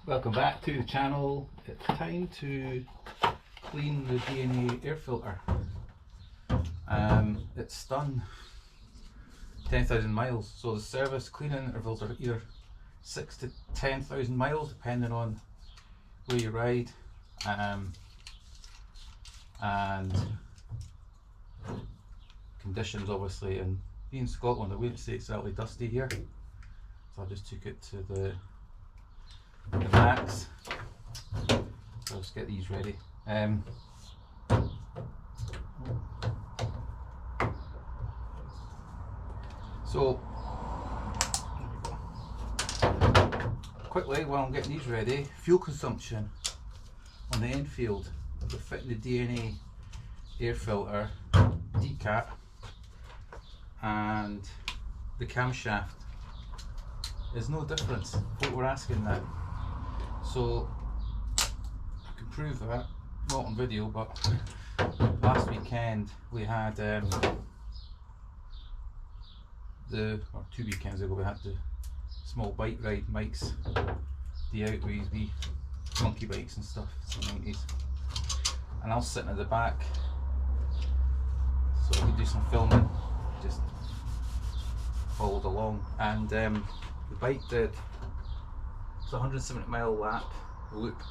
Welcome back to the channel. It's time to clean the DNA air filter. It's done 10,000 miles, so the service cleaning intervals are either 6,000 to 10,000 miles depending on where you ride, and conditions obviously. And being Scotland, I wouldn't say it's exactly dusty here, so I just took it to the max. So let's get these ready. So quickly, while I'm getting these ready, fuel consumption on the Enfield after fitting the DNA air filter, decat and the camshaft is no difference. What we're asking now. So I can prove that, not on video, but last weekend we had or 2 weekends ago we had the small bike ride. Mike's the outways, wee monkey bikes and stuff, it's the 90s, and I was sitting at the back so I could do some filming, just followed along, and the bike did, it's a 170 mile loop,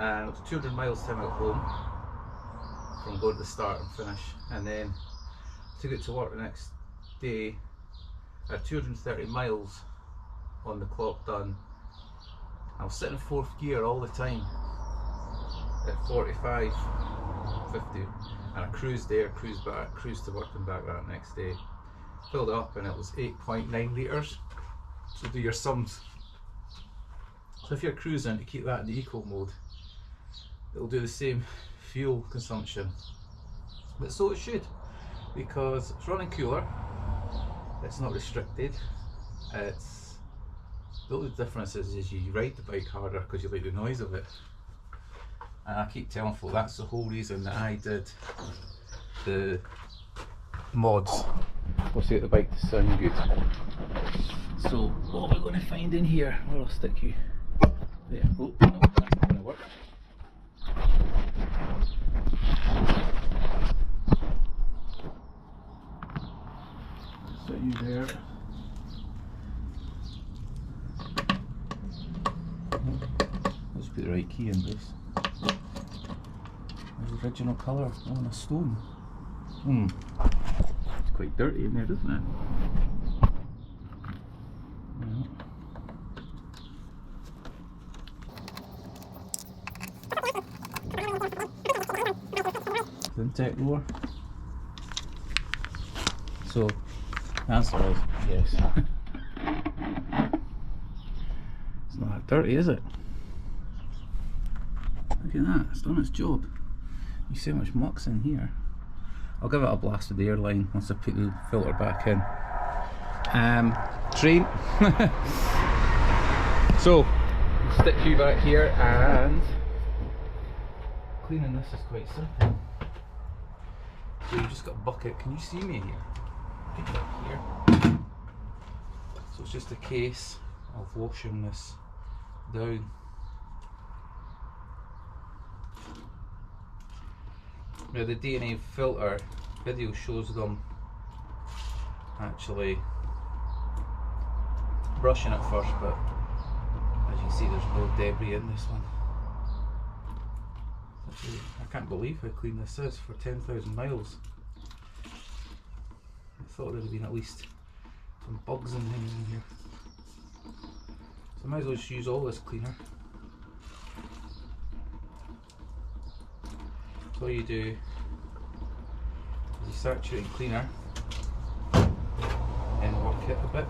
and it was 200 miles time at home from going to the start and finish, and then took it to work the next day at 230 miles on the clock done. I was sitting in 4th gear all the time at 45, 50, and I cruised there, cruised back, cruised to work and back that next day. Filled it up and it was 8.9 litres. So do your sums. So if you're cruising, to keep that in the eco mode, it'll do the same fuel consumption. But so it should, because it's running cooler, it's not restricted. It's the only difference is you ride the bike harder because you like the noise of it. And I keep telling folk that's the whole reason that I did the mods, was to get the bike to sound good. So what we're going to find in here, well, I'll stick you there. Oh no, that's not going to work. So you there. Let's put the right key in this. There's the original colour on a stone. It's quite dirty in there, isn't it? Intake door. So the answer is yes. It's not that dirty, is it? Look at that, it's done its job. You see how much muck's in here. I'll give it a blast with the airline once I put the filter back in. Train. So stick you back here, and cleaning this is quite simple. So you just got a bucket. Can you see me here? Get up here. So it's just a case of washing this down. Now the DNA filter video shows them actually brushing it first, but as you can see there's no debris in this one. I can't believe how clean this is for 10,000 miles. I thought there would have been at least some bugs and things in here. So I might as well just use all this cleaner. So all you do is you saturate cleaner and work it a bit.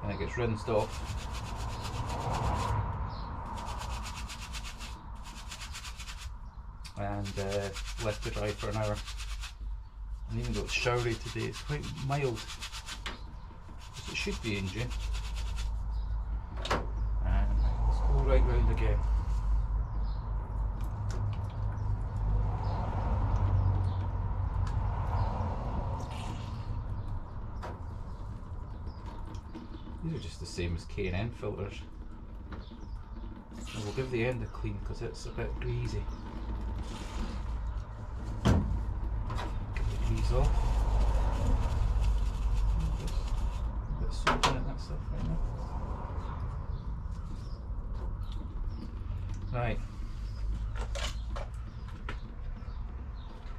And it gets rinsed off. And left to dry for an hour. And even though it's showery today, it's quite mild, as it should be in June. And let's go right round again. These are just the same as K&N filters. And we'll give the end a clean because it's a bit greasy. Get the grease off. A bit of soap in it, that stuff right now. Right.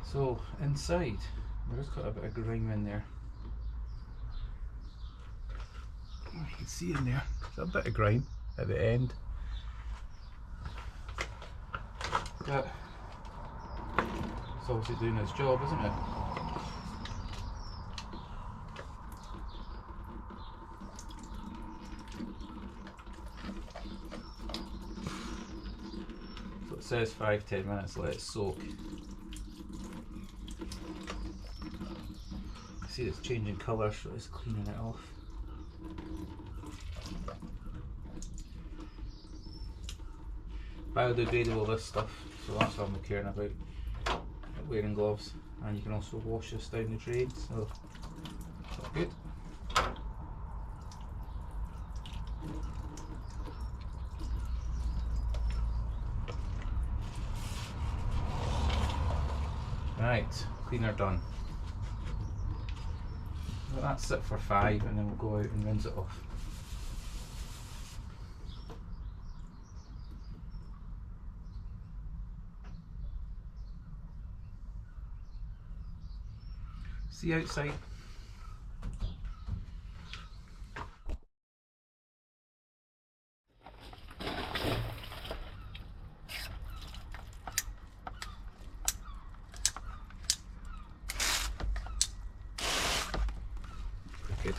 So inside, there's got a bit of grime in there. You can see in there, there's a bit of grime at the end. But it's obviously doing its job, isn't it? So it says 5-10 minutes, let it soak. See it's changing colour, so it's cleaning it off. Biodegradable, this stuff, so that's what I'm caring about. Wearing gloves, and you can also wash this down the drain, so that's good. Right, cleaner done. Let that sit for 5 and then we'll go out and rinse it off. See you outside. Good.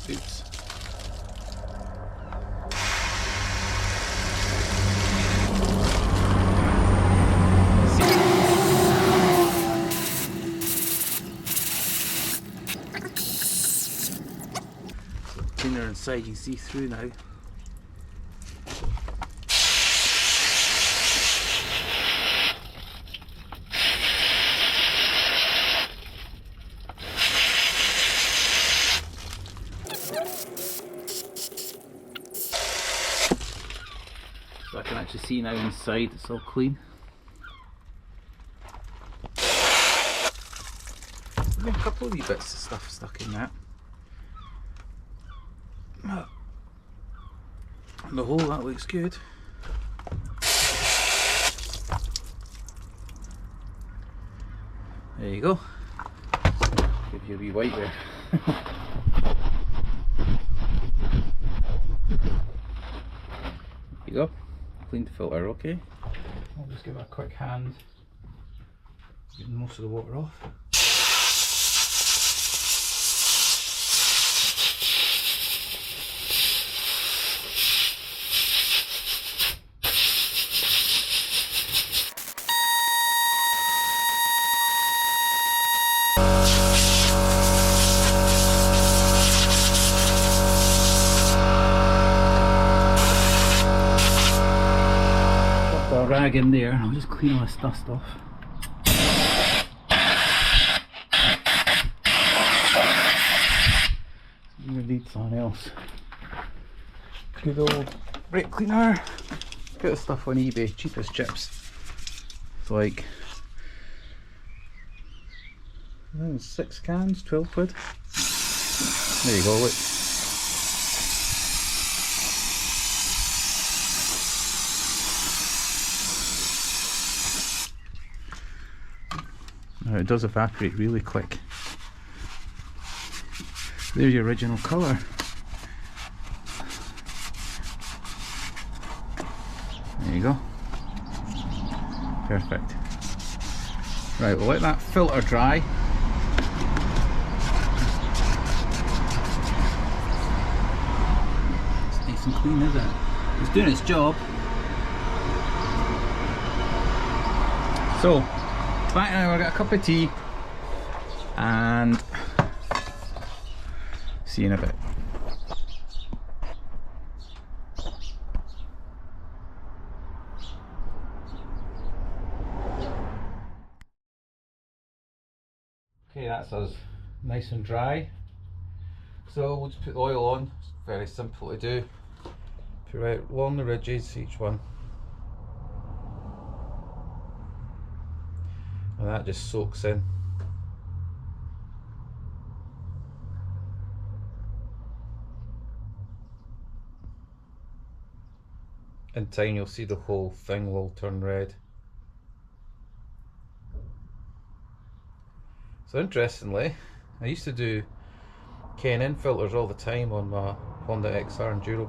Oops. Cleaner inside, you can see through now. So I can actually see now inside it's all clean. There's a couple of wee bits of stuff stuck in that. On the whole, that looks good. There you go. Give you a wee wipe there. There you go. Cleaned the filter, okay. I'll just give it a quick hand. Getting most of the water off. Rag in there, and I'll just clean all this dust off. I'm gonna need something else. Good old brake cleaner. Get this stuff on eBay, cheapest chips. It's like I think it's 6 cans, 12 quid. There you go, look. Now it does evaporate really quick. There's your original colour. There you go. Perfect. Right, we'll let that filter dry. It's nice and clean, isn't it? It's doing its job. So, back now, I've got a cup of tea and see you in a bit. Okay, that's us nice and dry. So we'll just put the oil on. It's very simple to do. Put right along the ridges, each one. And that just soaks in. In time you'll see the whole thing will turn red. So interestingly, I used to do K&N filters all the time on my Honda XR Enduro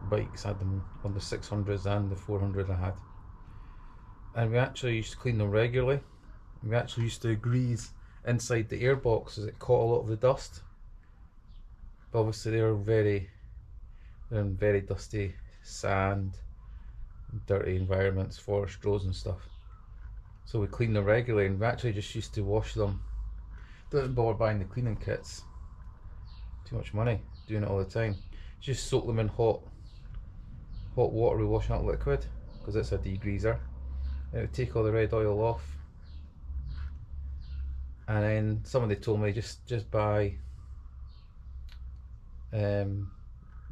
bikes. I had them on the 600s and the 400 I had. And we actually used to clean them regularly. We actually used to grease inside the airbox as it caught a lot of the dust. But obviously they're in very dusty sand, dirty environments, forest roads and stuff. So we clean them regularly, and we actually just used to wash them. Didn't bother buying the cleaning kits. Too much money doing it all the time. Just soak them in hot water with washing out liquid, because it's a degreaser. It would take all the red oil off. And then somebody told me just buy the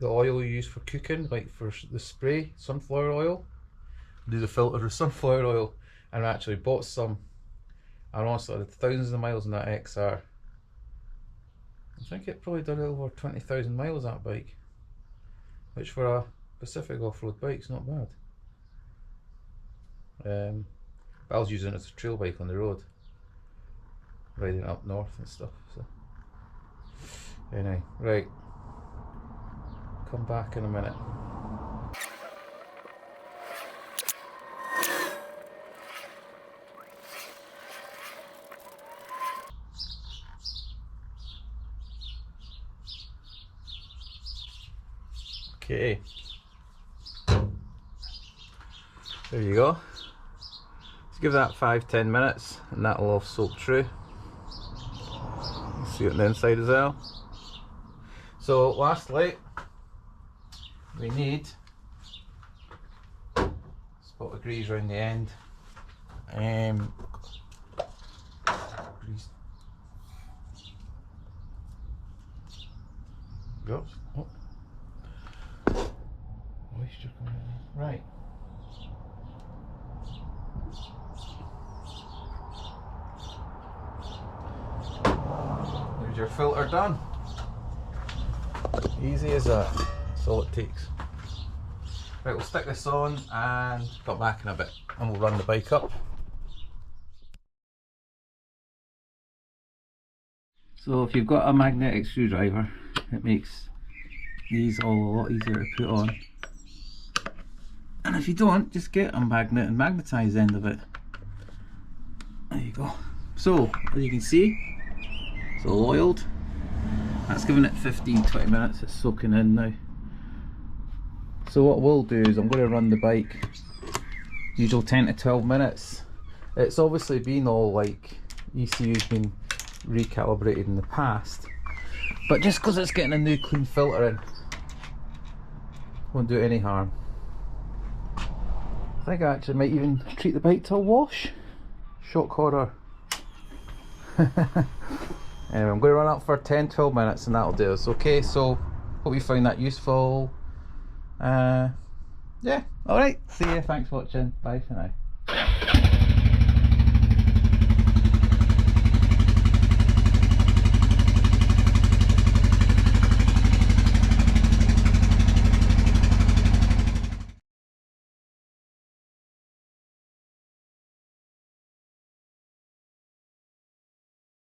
oil you use for cooking, like for the spray, sunflower oil. Do the filter with sunflower oil, and I actually bought some. And honestly, I did thousands of miles on that XR. I think it probably did over 20,000 miles, that bike, which for a Pacific off-road bike is not bad. But I was using it as a trail bike on the road, riding up north and stuff. So anyway, right, come back in a minute. Okay, there you go. Let's give that 5-10 minutes and that'll all soak through. See it on the inside as well. So lastly, we need a spot of grease around the end. Grease. Go. Oh. Moisture coming in. Right. There's your filter done. Easy as that. That's all it takes. Right, we'll stick this on and come back in a bit and we'll run the bike up. So if you've got a magnetic screwdriver, it makes these all a lot easier to put on. And if you don't, just get a magnet and magnetise the end of it. There you go. So, as you can see, it's all oiled. That's giving it 15-20 minutes, it's soaking in now. So what we'll do is I'm going to run the bike usual 10 to 12 minutes. It's obviously been all like ECU's been recalibrated in the past, but just because it's getting a new clean filter in won't do it any harm. I think I actually might even treat the bike to a wash. Shock horror. Anyway, I'm going to run up for 10-12 minutes and that'll do us. Okay, so hope you found that useful. Yeah, alright, see you, thanks for watching, bye for now.